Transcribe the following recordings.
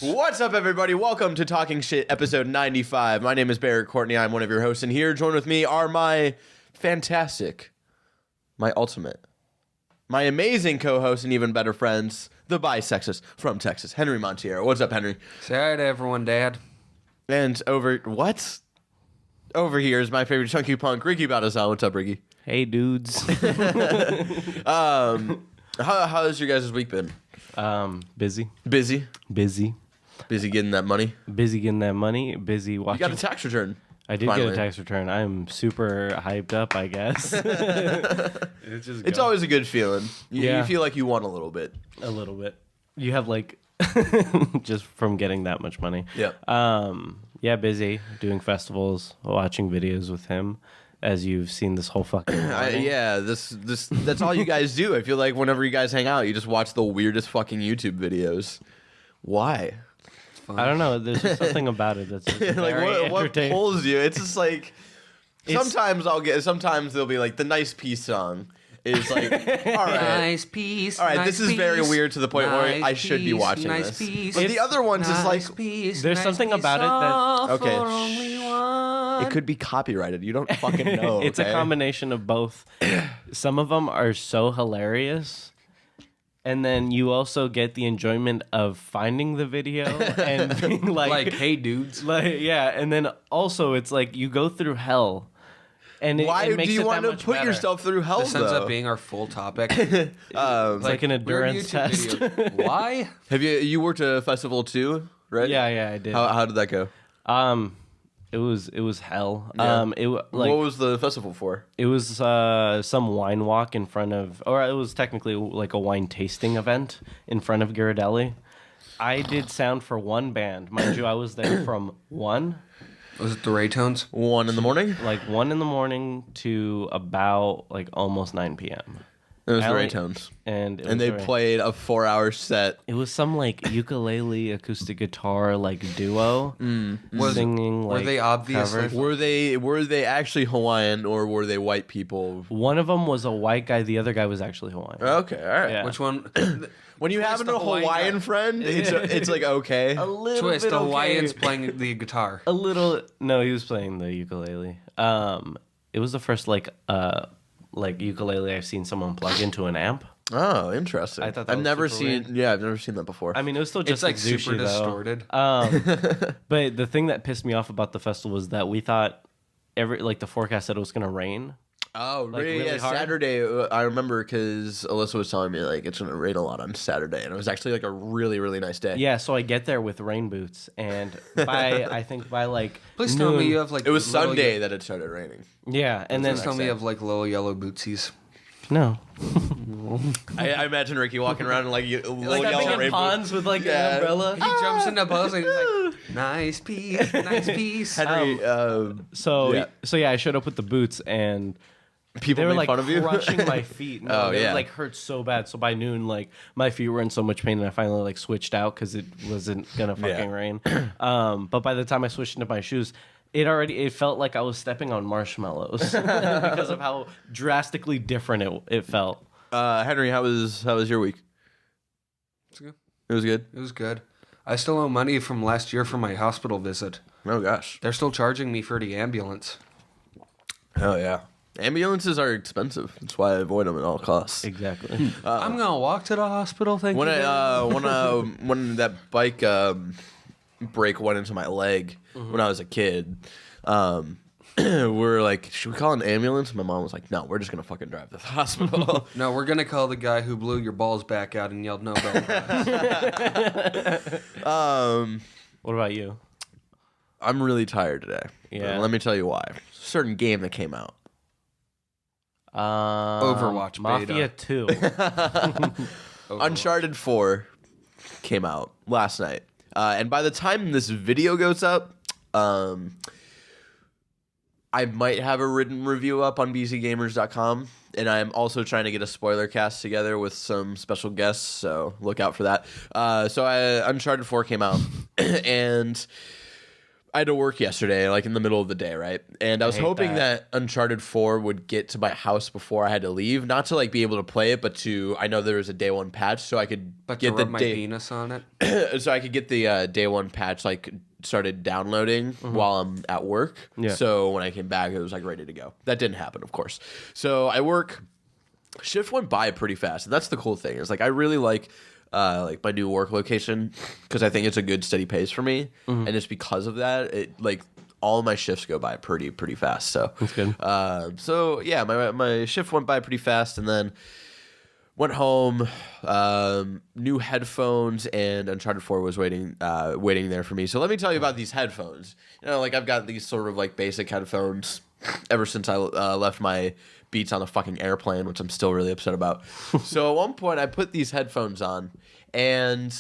What's up, everybody? Welcome to Talking Shit, episode 95. My name is Barrett Courtney. I'm one of your hosts, and here, joined with me are my fantastic, my ultimate, my amazing co-host and even better friends, the bisexist from Texas, Henry Montiero. What's up, Henry? Say hi to everyone, Dad. And over here is my favorite chunky punk, Ricky Baldassar. What's up, Ricky? Hey, dudes. How's your guys' week been? Busy. Busy getting that money. Busy getting that money. Busy watching. You got a tax return. I did finally get a tax return. I'm super hyped up, I guess. It's always a good feeling. Yeah. You feel like you won a little bit. A little bit. You have like just from getting that much money. Yeah. Yeah, busy doing festivals, watching videos with him, as you've seen this whole fucking morning. That's all you guys do. I feel like whenever you guys hang out, you just watch the weirdest fucking YouTube videos. Why? I don't know. There's just something about it that's just Like very what entertaining. pulls you? It's just like sometimes there'll be like the Nice Piece song is like, all right. Nice piece. All right, nice this is very piece, weird to the point where nice I should be piece, watching nice this. Piece, But the other ones is like, piece, there's something piece about it that- of Okay. for only one. it could be copyrighted. You don't fucking know. It's okay? a combination of both. Some of them are so hilarious, and then you also get the enjoyment of finding the video and being like, hey, dudes. yeah. And then also it's like you go through hell, and Why it makes do you it want that to much put better. yourself through hell, This ends though? up being our full topic. It's like an weird endurance YouTube test. videos. Why? Have you worked a festival too, right? Yeah, I did. How did that go? It was hell. Yeah. Like What was the festival for? it was some wine walk in front of, or it was technically like a wine tasting event in front of Ghirardelli. I did sound for one band, mind you. I was there from 1 Was it the Raytones? 1 in the morning. in the morning to about like almost 9 p.m. It was the Allie- Raytones, and they played a 4-hour set. It was some like ukulele acoustic guitar like duo singing. Were Like, they obviously? covers. Were they actually Hawaiian or were they white people? One of them was a white guy. The other guy was actually Hawaiian. Okay, all right. Yeah. Which one? When you have Twist a the Hawaiian Hawaiian guy. friend, it's like okay. A little Twist. bit The okay. Hawaiian's playing the guitar. A little. No, he was playing the ukulele. It was the first like ukulele I've seen someone plug into an amp. Oh, interesting. I thought that I've was never super seen. weird. Yeah, I've never seen that before. I mean, it was still just It's like sushi, super though. distorted. But the thing that pissed me off about the festival was that we thought the forecast said it was gonna rain. Oh, really? really Yeah, hard? Saturday. I remember because Alyssa was telling me like it's gonna rain a lot on Saturday, and it was actually like a really, really nice day. Yeah, so I get there with rain boots, and by like Please noon, tell me you have like. It was little Sunday that it started raining. Yeah, and then Please tell me you have like little yellow bootsies. no, I imagine Ricky walking around in like little like yellow stepping in rainbow. ponds with like Yeah. an umbrella. He jumps into boats and he's like, nice piece, nice piece. Henry, So Yeah. yeah, I showed up with the boots, and people they were made like fun of you. crushing my feet. No, Oh, they yeah. like hurt so bad. So by noon, like my feet were in so much pain, and I finally like switched out because it wasn't gonna fucking rain. But by the time I switched into my shoes, it felt like I was stepping on marshmallows because of how drastically different it felt. Henry, how was your week? It's good. It was good. It was good. I still owe money from last year for my hospital visit. Oh gosh. They're still charging me for the ambulance. Oh yeah. Ambulances are expensive. That's why I avoid them at all costs. Exactly. I'm gonna walk to the hospital. Thank When you. when that bike brake went into my leg when I was a kid, we were like, should we call an ambulance? My mom was like, no, we're just gonna fucking drive to the hospital. No, we're gonna call the guy who blew your balls back out and yelled Nobel Prize. What about you? I'm really tired today. Yeah. Let me tell you why. Certain game that came out. Overwatch Mafia beta. 2. Uncharted 4 came out last night. And by the time this video goes up, I might have a written review up on bcgamers.com, and I'm also trying to get a spoiler cast together with some special guests, so look out for that. Uncharted 4 came out, and I had to work yesterday, like in the middle of the day, right? And I was hate hoping that. that Uncharted 4 would get to my house before I had to leave, not to like be able to play it, but to I know there was a day one patch, so I could But to rub my penis on it. so I could get the day one patch like started downloading while I'm at work. Yeah. So when I came back, it was like ready to go. That didn't happen, of course. So I work. Shift went by pretty fast, and that's the cool thing. Is like I really like my new work location because I think it's a good steady pace for me, and it's because of that. It like all my shifts go by pretty fast. So That's good. So yeah, my shift went by pretty fast, and then went home. New headphones and Uncharted 4 was waiting there for me. So let me tell you about these headphones. You know, like I've got these sort of like basic headphones ever since I left my Beats on a fucking airplane, which I'm still really upset about. So at one point I put these headphones on and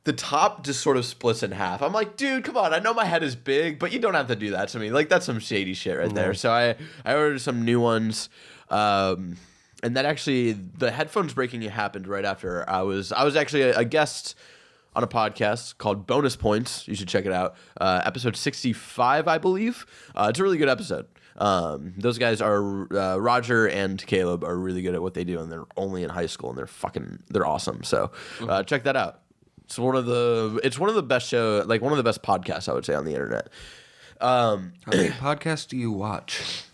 the top just sort of splits in half. I'm like, dude, come on. I know my head is big, but you don't have to do that to me. Like that's some shady shit right there. So I ordered some new ones. And that actually, the headphones breaking happened right after I was actually a guest on a podcast called Bonus Points. You should check it out. Episode 65, I believe. It's a really good episode. Those guys are Roger and Caleb are really good at what they do, and they're only in high school, and they're awesome. So check that out. It's one of the best one of the best podcasts I would say on the internet. How many podcasts do you watch?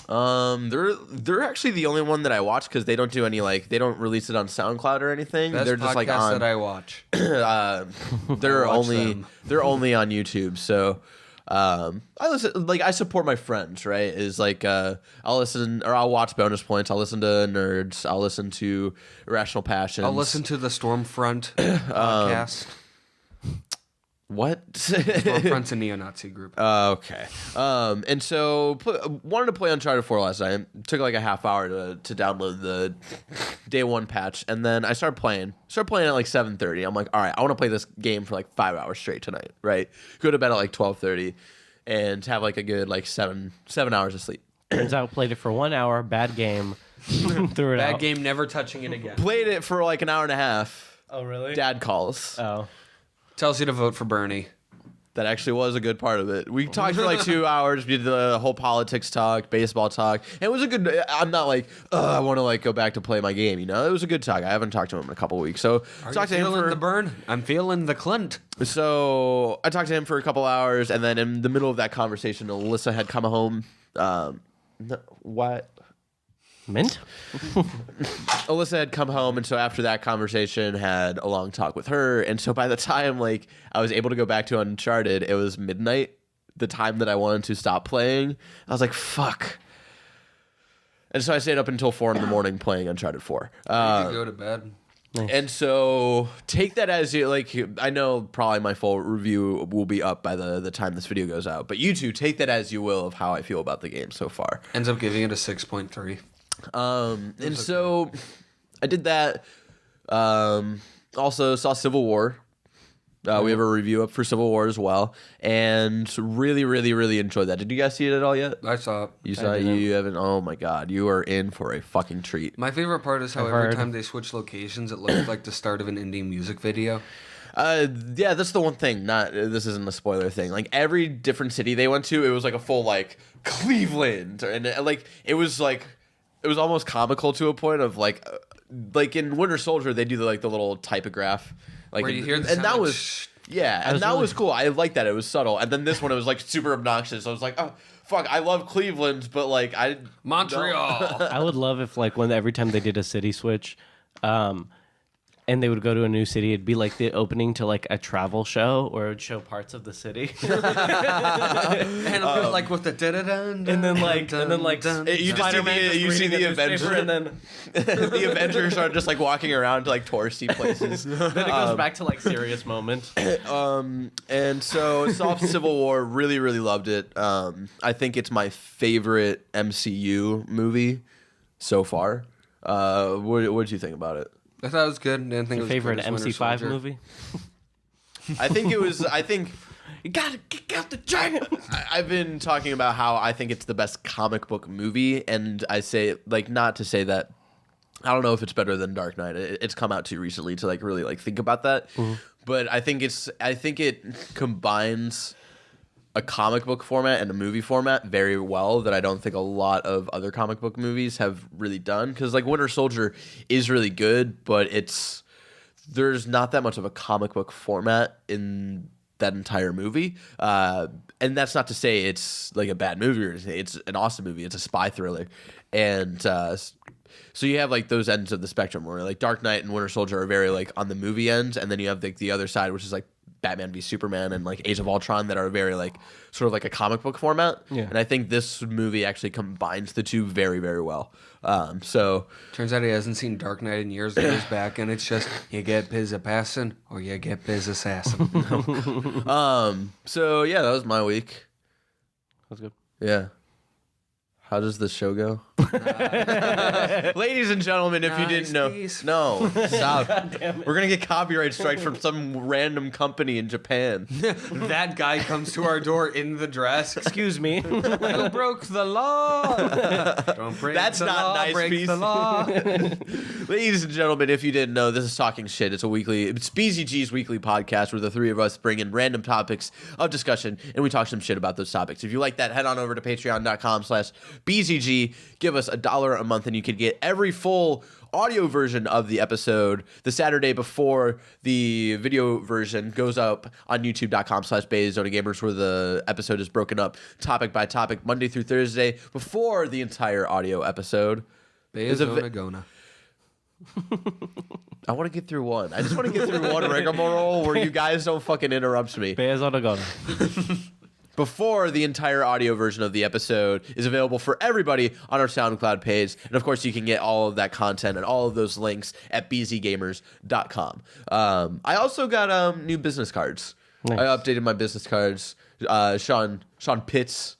They're actually the only one that I watch because they don't do any they don't release it on SoundCloud or anything. Best they're just like podcast on. that I watch. They're watch only them. they're only on YouTube. So I support my friends. Right? Is I'll watch Bonus Points. I'll listen to Nerds. I'll listen to Irrational Passions. I'll listen to the Stormfront podcast. What? Stormfront's a neo-Nazi group. Okay. And so wanted to play Uncharted 4 last night. Took like a half hour to download the day one patch, and then I started playing. At like 7:30. I'm like, all right, I want to play this game for like 5 hours straight tonight. Right? Go to bed at like 12:30, and have like a good like seven hours of sleep. Turns out played it for 1 hour. Bad game. Threw it out. Bad game, never touching it again. Played it for like an hour and a half. Oh really? Dad calls. Oh. Tells you to vote for Bernie. That actually was a good part of it. We talked for like 2 hours. We did the whole politics talk, baseball talk. And it was a good. I'm not like, I want to like go back to play my game. You know, it was a good talk. I haven't talked to him in a couple of weeks. So talked to him feeling for the burn? I'm feeling the Clint. So I talked to him for a couple hours, and then in the middle of that conversation, Alyssa had come home. What? Mint? Alyssa had come home, and so after that conversation, had a long talk with her. And so by the time like I was able to go back to Uncharted, it was midnight, the time that I wanted to stop playing. I was like, fuck. And so I stayed up until 4 a.m. playing Uncharted 4. You can go to bed. And so take that as you like. I know probably my full review will be up by the time this video goes out, but you two take that as you will of how I feel about the game so far. Ends up giving it a 6.3. And so I did that. Also saw Civil War. We have a review up for Civil War as well, and really, really, really enjoyed that. Did you guys see it at all yet? I saw it. You saw it? You haven't? Oh my god, you are in for a fucking treat. My favorite part is how I've every heard. time they switch locations, it looked like the start of an indie music video. Yeah, that's the one thing. This isn't a spoiler thing. Like every different city they went to, it was like a full like Cleveland, and like it was almost comical to a point of like in Winter Soldier they do the little typograph, like Where you hear the and sound that like was and that was cool. I liked that. It was subtle. And then this one it was like super obnoxious. I was like, oh fuck, I love Cleveland, but like Montreal. I would love if every time they did a city switch, and they would go to a new city, it'd be like the opening to like a travel show, or it would show parts of the city. And like with the and then you just Spider-Man you see the reading a newspaper, Avengers, and then the Avengers are just like walking around to like touristy places. then it goes back to like serious moment. And so saw Civil War, really, really loved it. I think it's my favorite MCU movie so far. What did you think about it? I thought it was good. Didn't think Your it was favorite good as Winter MC5 Soldier. movie? I think You gotta kick out the dragon. I've been talking about how I think it's the best comic book movie, and I say like not to say that I don't know if it's better than Dark Knight. It's come out too recently to like really like think about that. But I think it combines a comic book format and a movie format very well that I don't think a lot of other comic book movies have really done. Because like Winter Soldier is really good, but there's not that much of a comic book format in that entire movie. And that's not to say it's like a bad movie or anything. It's an awesome movie. It's a spy thriller. And so you have like those ends of the spectrum where like Dark Knight and Winter Soldier are very like on the movie end, and then you have like the other side, which is like Batman v Superman and like Age of Ultron, that are very like sort of like a comic book format. Yeah. And I think this movie actually combines the two very, very well. So Turns out he hasn't seen Dark Knight in years, and he's back, and it's just you get biz a passin' or you get biz assassin. so yeah, that was my week. That's good. Yeah. How does the show go? Ladies and gentlemen, if you didn't know. No, stop. We're going to get copyright strikes from some random company in Japan. That guy comes to our door in the dress. Excuse me. Who broke the law? Don't break That's the not law, nice, break piece. the law. Ladies and gentlemen, if you didn't know, this is Talking Shit. It's BZG's weekly podcast where the three of us bring in random topics of discussion and we talk some shit about those topics. If you like that, head on over to patreon.com/BZG. Give us $1 a month and you could get every full audio version of the episode the Saturday before the video version goes up on youtube.com/BayZonaGamers, where the episode is broken up topic by topic Monday through Thursday before the entire audio episode. Bayzona. I want to get through one. I just want to get through one rigmarole where you guys don't fucking interrupt me. Before the entire audio version of the episode is available for everybody on our SoundCloud page. And of course, you can get all of that content and all of those links at bzgamers.com. I also got new business cards. Nice. I updated my business cards. Sean Pitts.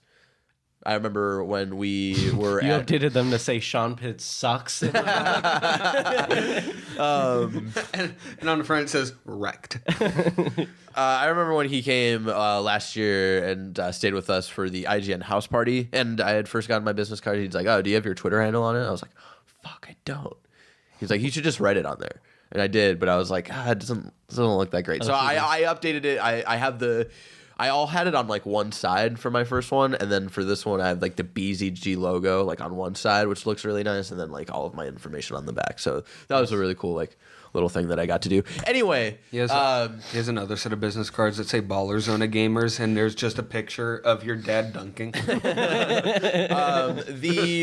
I remember when we were You updated them to say Sean Pitt sucks. And on the front it says wrecked. I remember when he came last year and stayed with us for the IGN house party, and I had first gotten my business card. He's like, "Oh, do you have your Twitter handle on it?" I was like, "Fuck, I don't." He's like, "You should just write it on there," and I did, but I was like, "It doesn't look that great." So I updated it. I have I all had it on like one side for my first one, and then for this one I have like the BZG logo like on one side, which looks really nice, and then like all of my information on the back. So that was a really cool like little thing that I got to do. Anyway, He has another set of business cards that say Baller Zona Gamers, and there's just a picture of your dad dunking. the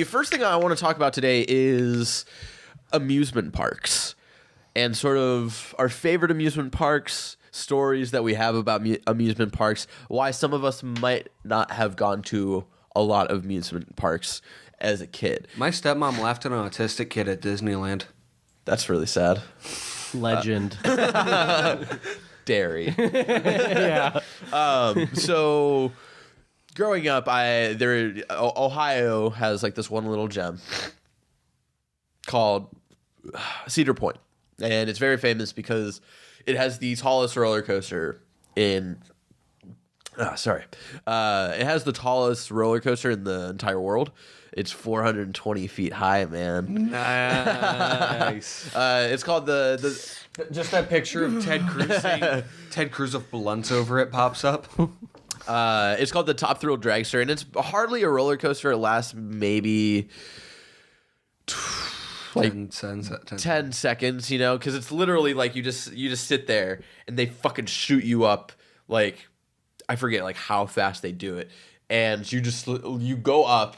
first thing I want to talk about today is amusement parks and sort of our favorite amusement parks, stories that we have about amusement parks, why some of us might not have gone to a lot of amusement parks as a kid. My stepmom laughed at an autistic kid at Disneyland. That's really sad. Legend. Dairy. Yeah. So growing up, Ohio has like this one little gem called Cedar Point, and it's very famous because it has the tallest roller coaster in. It has the tallest roller coaster in the entire world. It's 420 feet high, man. Nice. It's called Just that picture of Ted Cruz saying Ted Cruz with blunts over it pops up. It's called the Top Thrill Dragster, and it's hardly a roller coaster. It lasts maybe 10 seconds, you know, because it's literally like you just sit there and they fucking shoot you up. Like, I forget like how fast they do it, and you go up.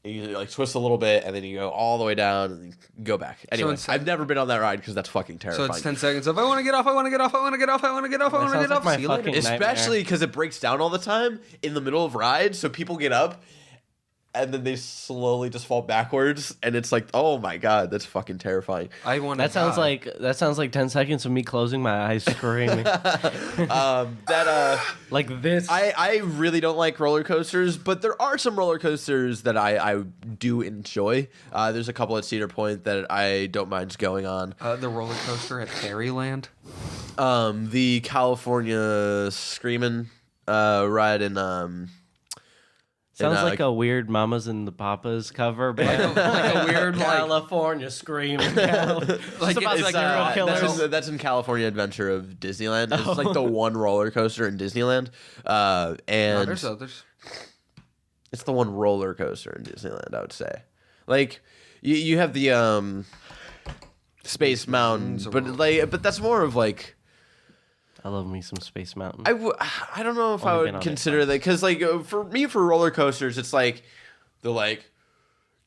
And you like twist a little bit, and then you go all the way down, and you go back. Anyway, I've never been on that ride because that's fucking terrifying. So it's 10 seconds of I want to get off, I want to get off, I want to get off, I want to get off, I want to get off. my See you later. fucking Especially because it breaks down all the time in the middle of rides, so people get up, and then they slowly just fall backwards, and it's like, oh my god, that's fucking terrifying. That sounds like 10 seconds of me closing my eyes screaming. Like this. I really don't like roller coasters, but there are some roller coasters that I do enjoy. There's a couple at Cedar Point that I don't mind going on. The roller coaster at Fairyland. The California Screamin' ride in Sounds like a weird Mamas and the Papas cover band. like a weird California screaming. Like it's, like serial killers. that's in California Adventure of Disneyland. It's like the one roller coaster in Disneyland, and No, there's others. it's the one roller coaster in Disneyland. I would say, like you have the Space Mountain, but that's more of like. I love me some Space Mountain. I don't know if Only I been would on it consider that because like for me for roller coasters it's like the like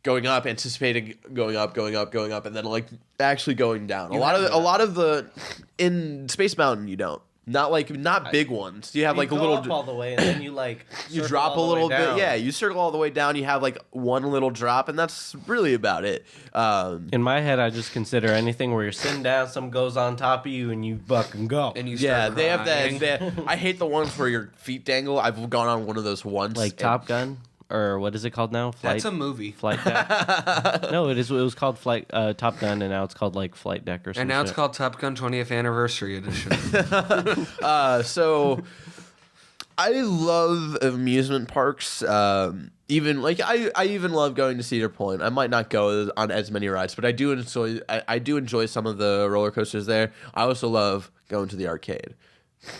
going up, anticipating going up, and then like actually going down. A lot of the in Space Mountain you don't. Not big ones. You have like a little up all the way, and then you like you drop a little bit. Yeah, you circle all the way down. You have like one little drop, and that's really about it. In my head, I just consider anything where you're sitting down, some goes on top of you, and you fucking go. And you Yeah, start they have crying. that. I hate the ones where your feet dangle. I've gone on one of those once. Like Top Gun, or what is it called now? That's a movie. Flight Deck. No, it is. It was called Top Gun, and now it's called like Flight Deck or something. And now it's called Top Gun 20th Anniversary Edition. So I love amusement parks. Even like I even love going to Cedar Point. I might not go on as many rides, but I do enjoy. I do enjoy some of the roller coasters there. I also love going to the arcade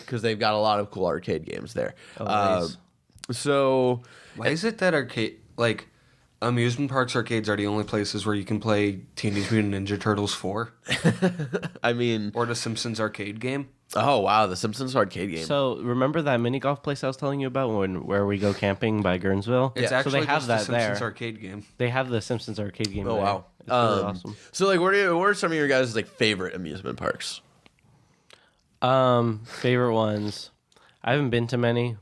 because they've got a lot of cool arcade games there. Oh, nice. So Why is it that amusement parks arcades are the only places where you can play Teenage Mutant Ninja Turtles 4 I mean, or the Simpsons arcade game? oh wow, the Simpsons arcade game. So remember that mini golf place I was telling you about where we go camping by Guernsville? It's so actually they have just that the Simpsons there. arcade game. They have the Simpsons arcade game. Oh there. wow, It's really awesome. So like, what are some of your guys' like favorite amusement parks? Favorite ones. I haven't been to many.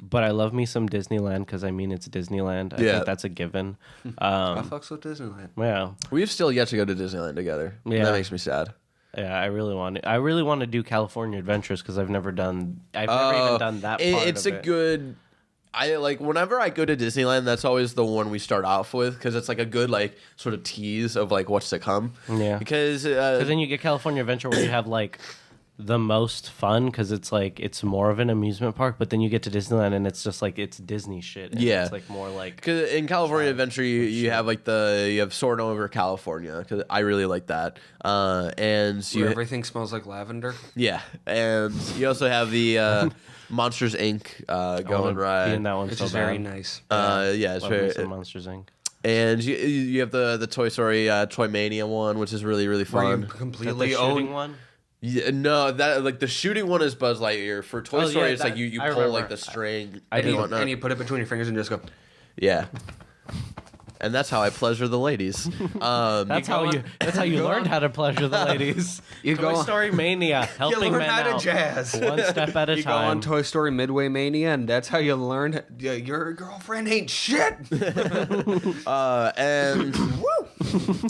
But I love me some Disneyland because I mean it's Disneyland. I Yeah. think that's a given. I fucks with Disneyland. Yeah, We've still yet to go to Disneyland together. Yeah. That makes me sad. yeah. I really want to do California Adventures because I've never even done that part It's of a it. good. I like whenever I go to Disneyland, that's always the one we start off with because it's like a good like sort of tease of like what's to come. Yeah. Because Because then you get California Adventure where you have like the most fun because it's like it's more of an amusement park, but then you get to Disneyland and it's just like it's Disney shit. And Yeah. it's like more like Cause in California Adventure, you have like you have Soarin' Over California because I really like that. And Where you everything smells like lavender. yeah, and you also have the Monsters Inc. Going be ride. in that one Which so is bad. very nice. Yeah, it's Love me very. some Monsters Inc. And you have the Toy Story Toy Mania one, which is really really Where you fun. Is that the completely shooting own. one? Yeah, no, that like the shooting one is Buzz Lightyear. For Toy Oh, Story, yeah, it's like you I pull remember. like the string I and do. whatnot. And you put it between your fingers and just go. Yeah. And that's how I pleasure the ladies. That's how you go learned on- how to pleasure the ladies. You Toy go on- Story Mania, helping you learn men how to out jazz. one step at a You go on time. Toy Story Midway Mania, and that's how you learn. Your girlfriend ain't shit. And woo!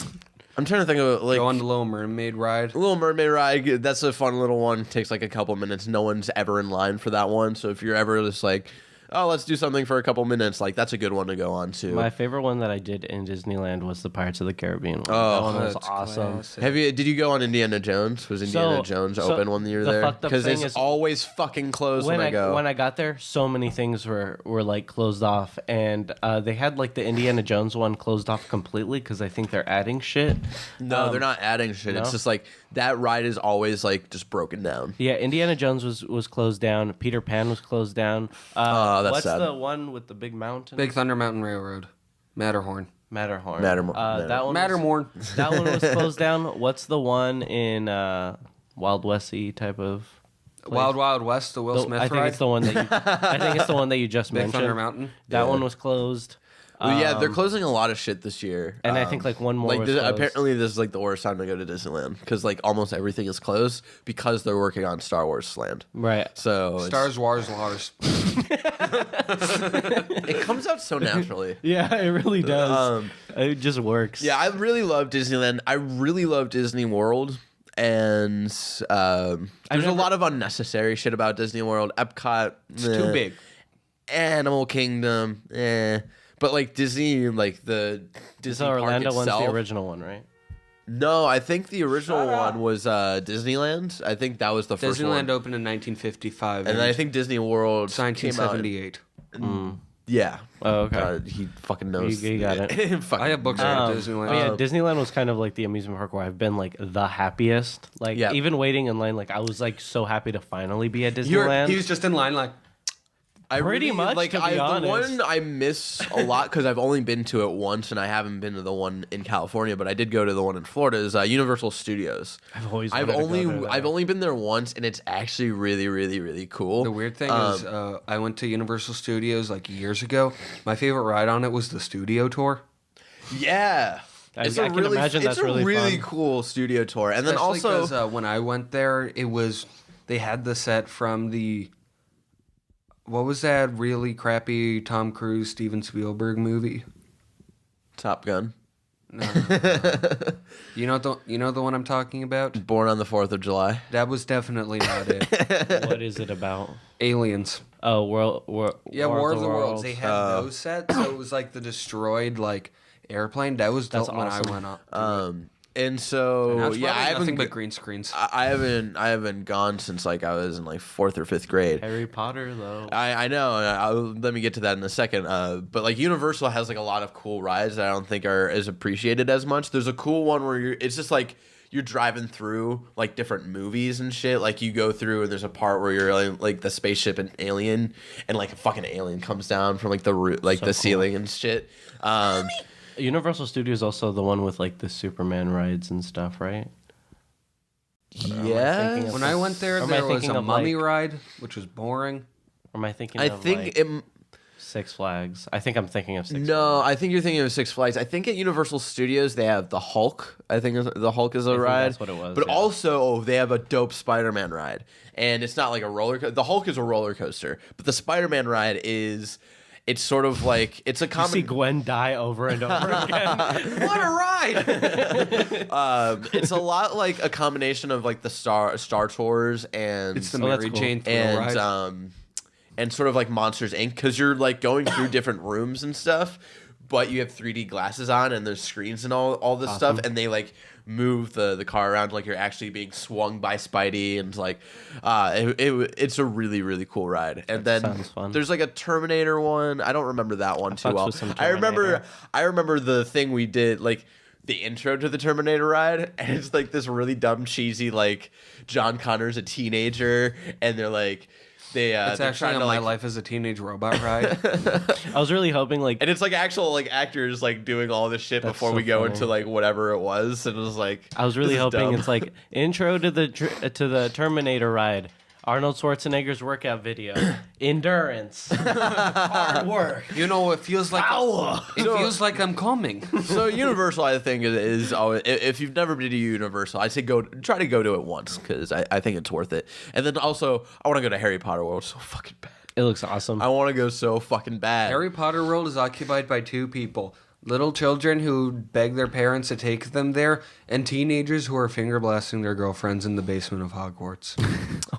I'm trying to think of like Go on the Little Mermaid ride. Little Mermaid ride. That's a fun little one. Takes like a couple minutes. No one's ever in line for that one. So if you're ever just like, oh, let's do something for a couple minutes, like that's a good one to go on too. My favorite one that I did in Disneyland was the Pirates of the Caribbean one. Oh, that one was That's awesome. classic. Did you go on Indiana Jones? Was Indiana Jones open when you were the there? fucked up Because thing it's is always fucking closed when I go. When I got there, so many things were like closed off, and they had like the Indiana Jones one closed off completely because I think they're adding shit. No, they're not adding shit. It's no? just like that ride is always like just broken down. Yeah, Indiana Jones was closed down. Peter Pan was closed down. That's what's sad. the one with the big mountain? Big Thunder Mountain Railroad. Matterhorn. Matterhorn. Matterhorn. That one. Matterhorn. That one was closed down. What's the one in Wild Westy type of? place? Wild Wild West, the Will Smith I think ride. it's the one that you. I think it's the one that you just Big mentioned. Thunder Mountain. That Yeah. one was closed. Well, yeah, they're closing a lot of shit this year. And I think like one more like was closed. apparently this is like the worst time to go to Disneyland because like almost everything is closed because they're working on Star Wars Land. Right. So Stars Wars Lars. it comes out so naturally. Yeah, it really does. It just works. Yeah, I really love Disneyland. I really love Disney World. And there's a lot of unnecessary shit about Disney World. Epcot, It's too big. Animal Kingdom, But like Disney, like the Disney So park Orlando one's itself. the original one, right? No, I think the original one was Disneyland. I think that was the first Disneyland one. opened in 1955. And then I think Disney World it's came out. 1978. Yeah. Oh, okay. He fucking knows. You got it. I have books at Disneyland. Oh, yeah, Disneyland was kind of like the amusement park where I've been like the happiest. Like even waiting in line, like I was like so happy to finally be at Disneyland. He was just in line like. Pretty much, to be honest. The one I miss a lot because I've only been to it once, and I haven't been to the one in California, but I did go to the one in Florida. Is Universal Studios. I've only been there once, and it's actually really, really, really cool. The weird thing is, I went to Universal Studios like years ago. My favorite ride on it was the studio tour. Yeah. I can imagine that's really really fun. cool studio tour, and Especially then also because, when I went there, they had the set from the. What was that really crappy Tom Cruise, Steven Spielberg movie? Top Gun. No. You know the one I'm talking about? Born on the 4th of July. That was definitely not it. What is it about? Aliens. Oh, War of the Worlds. They had those sets, so it was like the destroyed like airplane. That was dope when I went up. And so and I nothing haven't but green screens. I haven't gone since like I was in like 4th or 5th grade. Harry Potter though. I know. Let me get to that in a second. But like Universal has like a lot of cool rides that I don't think are as appreciated as much. There's a cool one where it's just like you're driving through like different movies and shit. Like you go through and there's a part where you're like the spaceship and alien, and like a fucking alien comes down from like the ceiling and shit. Universal Studios also the one with like the Superman rides and stuff, right? Yeah. When I went there, there was a mummy ride, which was boring. Or am I thinking? Six Flags. I think I'm thinking of Six Flags. No, I think you're thinking of Six Flags. I think at Universal Studios they have the Hulk. I think the Hulk is a ride. That's what it was. But also they have a dope Spider-Man ride, and it's not like a roller coaster. The Hulk is a roller coaster, but the Spider-Man ride is. It's sort of like it's a common. You see Gwen die over and over again. What a ride! It's a lot like a combination of like the Star Tours and it's the Mary Jane ride. And sort of like Monsters Inc. because you're like going through different rooms and stuff, but you have 3D glasses on and there's screens and all this stuff, and they like move the car around like you're actually being swung by Spidey, and like it's a really, really cool ride. And then there's like a Terminator one. I don't remember that one too well. I remember the thing we did, like the intro to the Terminator ride, and it's like this really dumb cheesy like John Connor's a teenager and they're like it's actually on My Life as a Teenage Robot ride. I was really hoping like, and it's like actual like actors like doing all this shit before we go into like whatever it was, and it was like I was really hoping it's like intro to the Terminator ride. Arnold Schwarzenegger's workout video. Endurance. Hard work. You know, it feels like feels like I'm coming. So Universal, I think, is always, if you've never been to Universal, I say try to go to it once because I think it's worth it. And then also, I want to go to Harry Potter World so fucking bad. It looks awesome. I want to go so fucking bad. Harry Potter World is occupied by 2 people. Little children who beg their parents to take them there, and teenagers who are finger blasting their girlfriends in the basement of Hogwarts.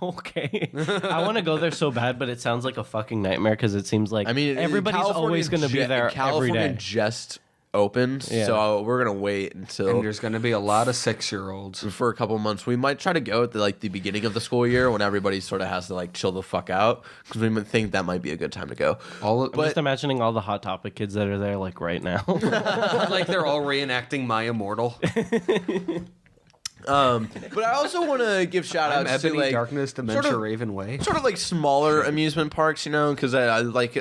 Okay. I want to go there so bad, but it sounds like a fucking nightmare because it seems like everybody's California always going to be there California every day. Just opened, so we're gonna wait until. And there's gonna be a lot of 6-year-olds for a couple months. We might try to go at the beginning of the school year when everybody sort of has to like chill the fuck out because we might think that might be a good time to go. I'm just imagining all the Hot Topic kids that are there like right now, like they're all reenacting My Immortal. But I also want to give shout outs to like Darkness, Dementia, Raven Way, sort of like smaller amusement parks, you know, because I like.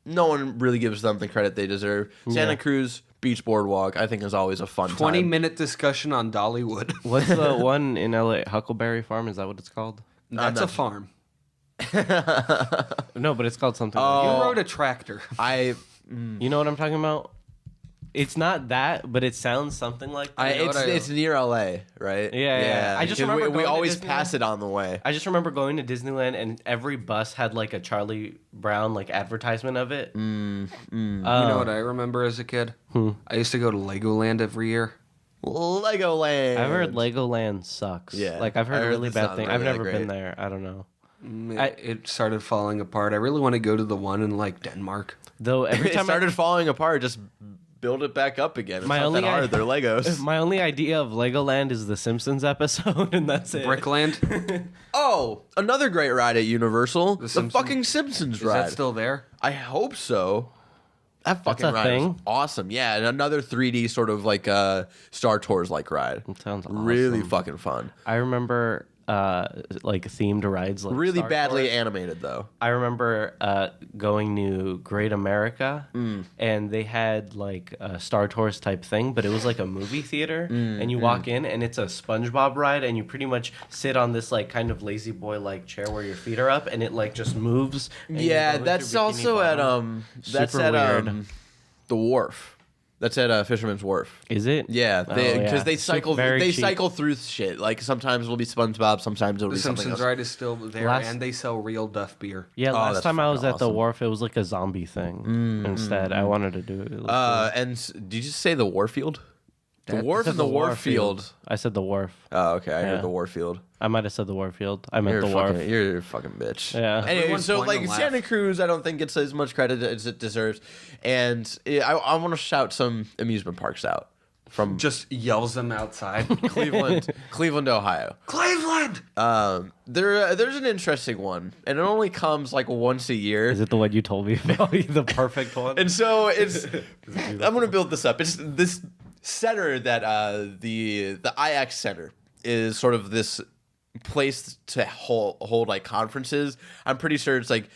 No one really gives them the credit they deserve. Santa Cruz Beach Boardwalk, I think, is always a fun 20-minute discussion on Dollywood. What's the one in LA? Huckleberry Farm? Is that what it's called? That's a farm. No, but it's called something. You rode a tractor. You know what I'm talking about? It's not that, but it sounds something like that. It's near LA, right? Yeah. I just remember we always pass it on the way. I just remember going to Disneyland and every bus had like a Charlie Brown like advertisement of it. You know what I remember as a kid? I used to go to Legoland every year. Legoland. I've heard Legoland sucks. Yeah, like I've heard really bad things. Really I've never been there. I don't know. It started falling apart. I really want to go to the one in like Denmark. Though every time it started falling apart, just build it back up again. It's My not only that hard. They're Legos. My only idea of Legoland is the Simpsons episode, and that's it. Brickland. Oh, another great ride at Universal. The Simpsons? fucking Simpsons Is ride. that still there? I hope so. That fucking a ride is thing? awesome. Yeah, and another 3D sort of like Star Tours like ride. It sounds awesome. Really fucking fun. I remember like themed rides, like Really Star badly Tours. animated though. I remember going to Great America, and they had like a Star Tours type thing, but it was like a movie theater, and you walk in, and it's a SpongeBob ride, and you pretty much sit on this like kind of lazy boy like chair where your feet are up, and it like just moves. And you Yeah, go into that's Bikini also at Bottom. that's Super at weird. the wharf. That's at Fisherman's Wharf. Is it? Yeah, because they It's cycle very they cheap. cycle through shit. Like sometimes it'll be SpongeBob, sometimes it'll The be something Simpsons else. ride is still there, Last- and they sell real Duff beer. Yeah, Oh, last that's time I was fucking at the awesome. wharf, it was like a zombie thing. Instead, I wanted to do it. It looked cool. And did you just say the Warfield? The That- wharf I said and the Warfield. I said the wharf. Oh, okay. I Yeah. heard the Warfield. I might have said the Warfield. I meant You're the a wharf. fucking, you're a fucking bitch. Yeah. Anyway, Everyone's so pointing like to laugh. Santa Cruz, I don't think gets as much credit as it deserves, and I want to shout some amusement parks out from Just yells them outside. Cleveland, Ohio. Cleveland. There's an interesting one, and it only comes like once a year. Is it the one you told me about? The perfect one? And so it's. I'm gonna build this up. It's this center that the IX Center is sort of this place to hold like conferences. I'm pretty sure it's like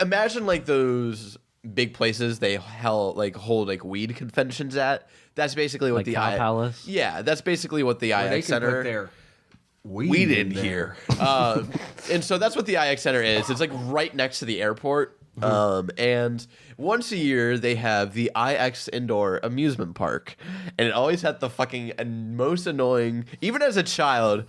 imagine like those big places they hold like weed conventions at. That's basically what Like the Cow Palace? Yeah, that's basically what the They IX can Center. put their Weed in here. And so that's what the IX Center is. It's like right next to the airport. And once a year they have the IX Indoor Amusement Park. And it always had the fucking most annoying, even as a child,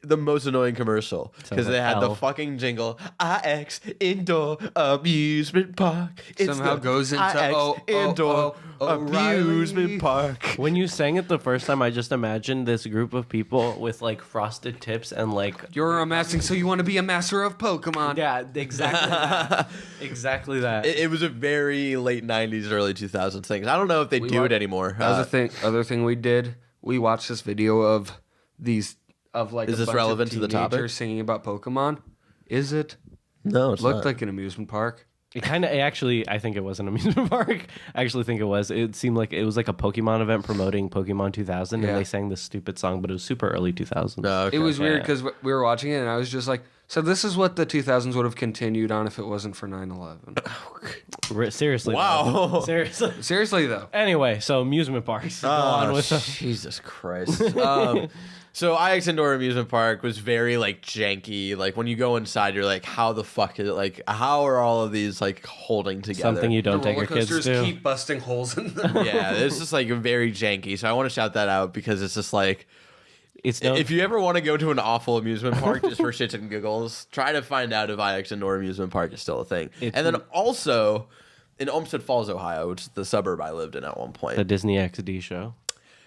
the most annoying commercial. Because like they had the hell. fucking jingle, IX Indoor Amusement Park. It's Somehow the goes into, IX Indoor Amusement O'Reilly. Park. When you sang it the first time, I just imagined this group of people with like frosted tips and like. You're amassing, so you want to be a master of Pokemon. Yeah, exactly that. Exactly that. It was a very late 90s, early 2000s thing. I don't know if they do it anymore. Other thing we did, we watched this video of these of like Is a this bunch relevant of to the teenagers topic? singing about Pokemon. Is it? No, it's Looked not. like an amusement park. It kind of actually, I think it was an amusement park. I actually think it was. It seemed like it was like a Pokemon event promoting Pokemon 2000, Yeah. and they sang this stupid song, but it was super early 2000s. Oh, okay. It was weird Yeah. because we were watching it, and I was just like, so this is what the 2000s would have continued on if it wasn't for 9/11. Seriously. Wow. though. Seriously. Seriously though, Anyway, so amusement parks. Go on with them. Jesus Christ. So IX Indoor Amusement Park was very like janky. Like when you go inside, you're like, how the fuck is it? Like, how are all of these like holding together? Something you the don't take roller your kids coasters to. keep busting holes in them. Yeah, it's just like very janky. So I want to shout that out because it's just like, It's no, if you ever want to go to an awful amusement park just for shits and giggles, try to find out if IX Indoor Amusement Park is still a thing. It's- And then also in Olmsted Falls, Ohio, which is the suburb I lived in at one point, the Disney XD show.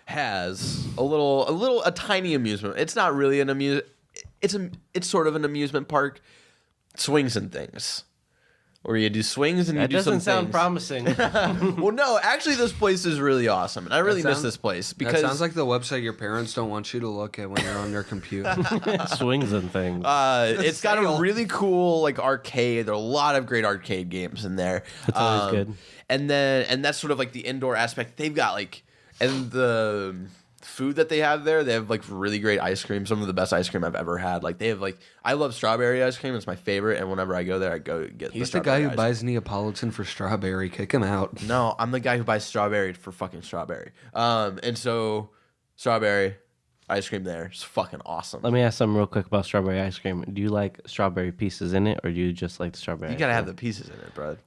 has a tiny amusement. It's not really an it's sort of an amusement park. Swings and things. Where you do swings and you That do some doesn't sound things. promising. Well, no, actually this place is really awesome. And I really miss sounds- this place That because sounds like the website your parents don't want you to look at when you're on their computer. Swings and things. it's got a sale. really cool like arcade. There are a lot of great arcade games in there. That's always good. And that's sort of like the indoor aspect. They've got like and the food that they have there, they have like really great ice cream. Some of the best ice cream I've ever had. Like they have like I love strawberry ice cream. It's my favorite. And whenever I go there, I go get. He's the guy strawberry who ice buys Neapolitan for strawberry. Kick him out. No, I'm the guy who buys strawberry for fucking strawberry. And so strawberry ice cream there is fucking awesome. Let me ask something real quick about strawberry ice cream. Do you like strawberry pieces in it, or do you just like the strawberry? You gotta have the pieces in it, bro.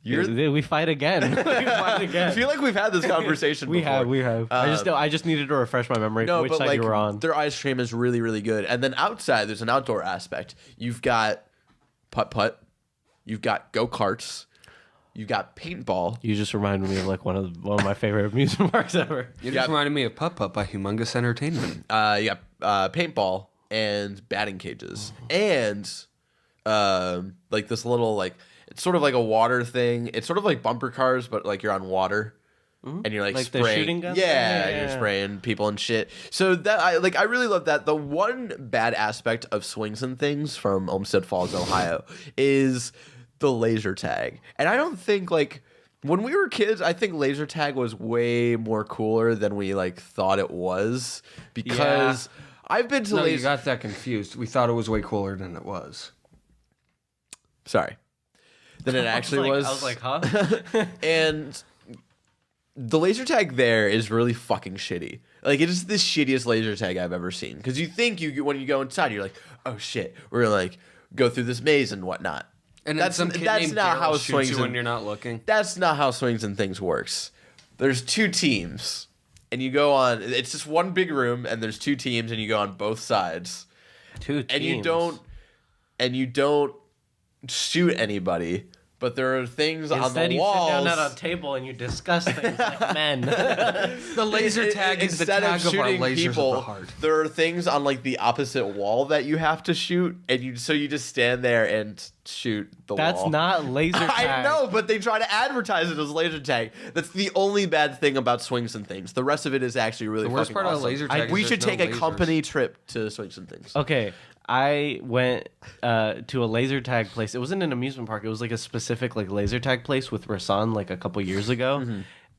We fight again. We fight I again. feel like we've had this conversation We before. have. I just needed to refresh my memory No, for which but side like you were on. their ice cream is really, really good. And then outside, there's an outdoor aspect. You've got putt-putt. You've got go-karts. You've got paintball. You just reminded me of like one of my favorite amusement parks ever. You just reminded me of Pup Pup by Humongous Entertainment. You got paintball and batting cages. And like this little like it's sort of like a water thing. It's sort of like bumper cars, but like you're on water. and you're like the spraying, shooting gun. you're spraying people and shit. So that I really love that. The one bad aspect of Swings and Things from Olmsted Falls, Ohio, is the laser tag, and I don't think like. When we were kids, I think laser tag was way more cooler than we like thought it was because I've been to No, laser. you got that confused. We thought it was way cooler than it was. Sorry, than it actually was. I was like, huh? And the laser tag there is really fucking shitty. Like it is the shittiest laser tag I've ever seen because you think when you go inside, you're like, oh shit, we're gonna like go through this maze and whatnot. And then some kid named Daryl shoots you when you're not looking. That's not how Swings and Things works. There's 2 teams, and you go on. It's just one big room, and there's 2 teams, and you go on both sides. 2 teams. And you don't shoot anybody. But there are things on the walls. Instead, you sit down at a table and you discuss things like men. The laser tag is the Instead tag of of our shooting lasers people, of the heart. there are things on like the opposite wall that you have to shoot, and you just stand there and shoot the wall. That's not laser tag. I know, but they try to advertise it as laser tag. That's the only bad thing about Swings and Things. The rest of it is actually really The worst fucking part awesome. of laser tag is We there's should no take a lasers. company trip to Swings and Things. Okay, I went to a laser tag place. It wasn't an amusement park. It was like a specific like laser tag place with Rasan like a couple years ago,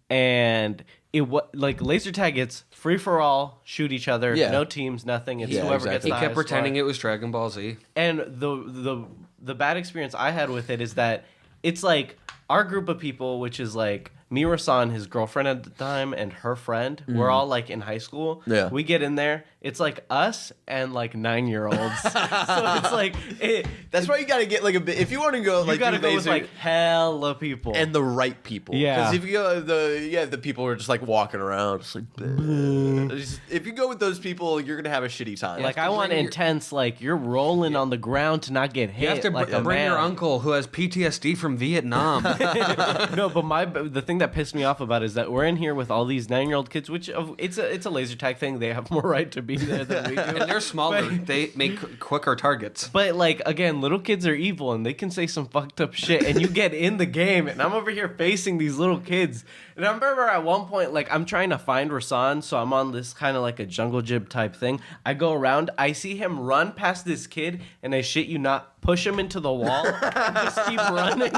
and it was like laser tag. It's free for all, shoot each other, no teams, nothing. It's whoever gets He the kept highest pretending score. it was Dragon Ball Z. And the bad experience I had with it is that it's like our group of people, which is like me, Rasan, his girlfriend at the time, and her friend. We're all like in high school. Yeah. We get in there. It's like us and like 9-year-olds. So it's like That's why you gotta get like a bit. If you want to go, like you gotta do go with laser- like hella people. and the right people. Yeah. Because if you go the people who are just like walking around, just like if you go with those people, you're gonna have a shitty time. like I want bring your- intense. Like you're rolling on the ground to not get hit. You have to like a bring your man. uncle who has PTSD from Vietnam. No, but the thing that pissed me off about it is that we're in here with all these 9-year-old kids, which it's a laser tag thing. They have more right to be there than we do. And they're smaller. They make quicker targets. But like again, little kids are evil and they can say some fucked up shit, and you get in the game, and I'm over here facing these little kids. And I remember at one point, like I'm trying to find Rasan, so I'm on this kind of like a jungle jib type thing. I go around, I see him run past this kid, and I shit you not, push him into the wall, and just keep running.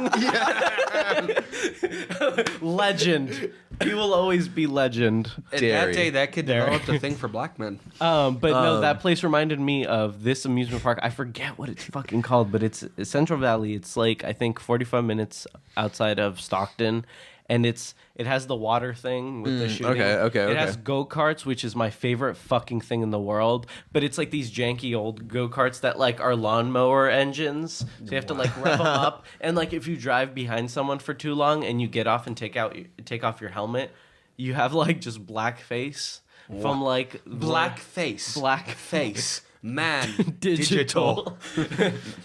Legend. He will always be legend. And Dairy. that day, that kid developed a thing for black men. But no, that place reminded me of this amusement park. I forget what it's fucking called, but it's Central Valley. It's like I think 45 minutes outside of Stockton, and it has the water thing with the shooting. okay. It has go-karts, which is my favorite fucking thing in the world. But it's like these janky old go-karts that like are lawnmower engines. So you have to like rev them up, and like if you drive behind someone for too long and you get off and take off your helmet, you have like just black face from like Black face. Man. digital.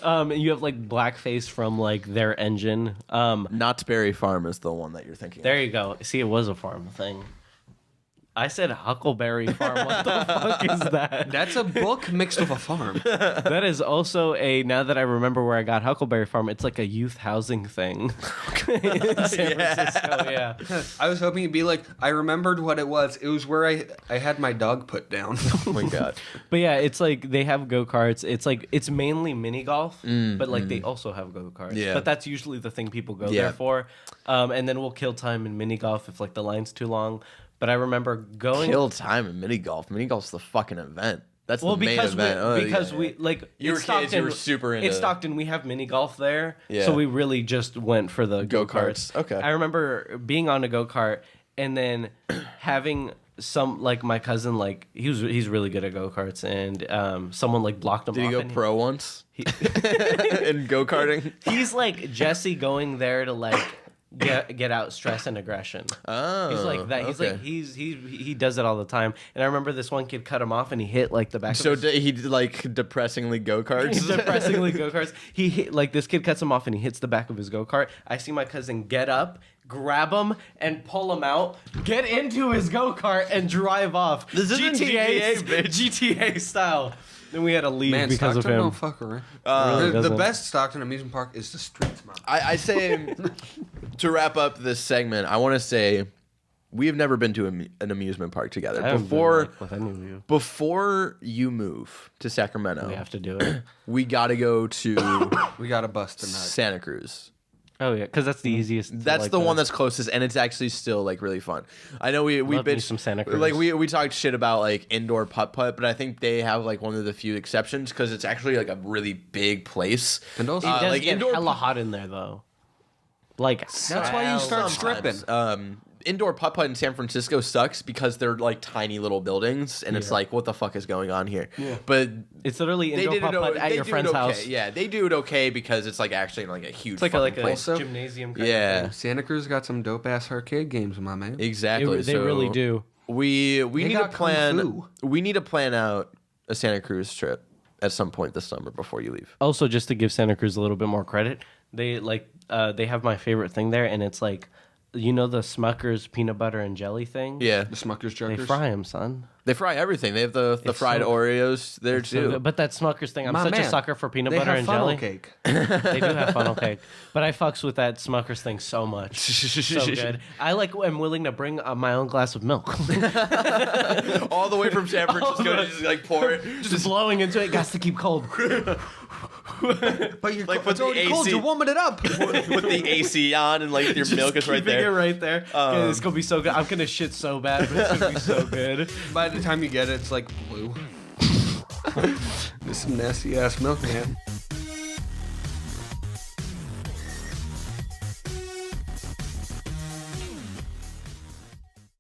And you have like blackface from like their engine. Knott's Berry Farm is the one that you're thinking. There you go. See, it was a farm thing. I said Huckleberry Farm. What the fuck is that? That's a book mixed with a farm. That is also now that I remember where I got Huckleberry Farm, it's like a youth housing thing. In San Francisco, yeah. I was hoping you'd be like, I remembered what it was. It was where I had my dog put down. Oh my god. But yeah, it's like they have go-karts. It's like it's mainly mini golf, but like they also have go-karts. Yeah. But that's usually the thing people go Yeah. there for. And then we'll kill time in mini golf if like the line's too long. But I remember going Kill time in mini golf. Mini golf's the fucking event. That's the main because event. we like You in were kids, Stockton, you were super into in Stockton. We have mini golf there, Yeah. so we really just went for the Go-karts. go-karts. Okay. I remember being on a go-kart and then having some like my cousin like he's really good at go-karts, and someone like blocked him Did off. you go and pro once? In go-karting? He's like Jesse going there to like get out stress and aggression. Oh. He's like that. He's okay. like he does it all the time. And I remember this one kid cut him off and he hit like the back. So of his, he did like depressingly go-karts? depressingly go-karts. He hit like this kid cuts him off and he hits the back of his go-kart. I see my cousin get up, grab him and pull him out, get into his go-kart and drive off. This isn't GTA, bitch. GTA style. Then we had to leave Man, because Stockton of him. don't fuck around. Really the doesn't. best Stockton amusement park is the streets, man. I say to wrap up this segment, I want to say we have never been to an amusement park together. I haven't been, like, with any of you. Before you move to Sacramento, We have to do it. we got to go to We got to bust a nut. Santa Cruz. Oh yeah, because that's the easiest. to, That's like, the one that's closest, and it's actually still like really fun. I know we Love me bitched some Santa Cruz. like we talked shit about like indoor putt putt, but I think they have like one of the few exceptions because it's actually like a really big place. And also, It does like get indoor hella hot in there though. Like that's why you start sometimes. stripping. Indoor putt putt in San Francisco sucks because they're like tiny little buildings, and it's like, what the fuck is going on here? Yeah. But it's literally they indoor did it. putt-putt at They your do friend's it okay. house. Yeah, they do it okay because it's like actually in like a huge It's like fucking a place. Also- gymnasium. Kind Yeah. of thing. Santa Cruz got some dope ass arcade games, my man. Exactly. They So really do. We They need to got Kung plan. Fu. We need to plan out a Santa Cruz trip at some point this summer before you leave. Also, just to give Santa Cruz a little bit more credit, they they have my favorite thing there, and it's like, you know, the Smucker's peanut butter and jelly thing. Yeah, The Smucker's They Jerkers. fry them, son. they fry everything. They have the It's fried so- Oreos there So too. good. But that Smucker's thing, I'm My such a man, sucker for peanut They butter have and funnel jelly. cake. They do have funnel cake, but I fucks with that Smucker's thing so much. So good. I am willing to bring my own glass of milk, All the way from San Francisco to just like pour it. just blowing into it. Got to keep cold. But you're Like, like, put it's the already cold. AC You're warming it up. Put the AC on and like your milk is right Keeping there. it right there. Yeah, it's gonna be so good. I'm gonna shit so bad, but it's gonna be so good. By the time you get it, it's like blue. This is some nasty ass milk, man.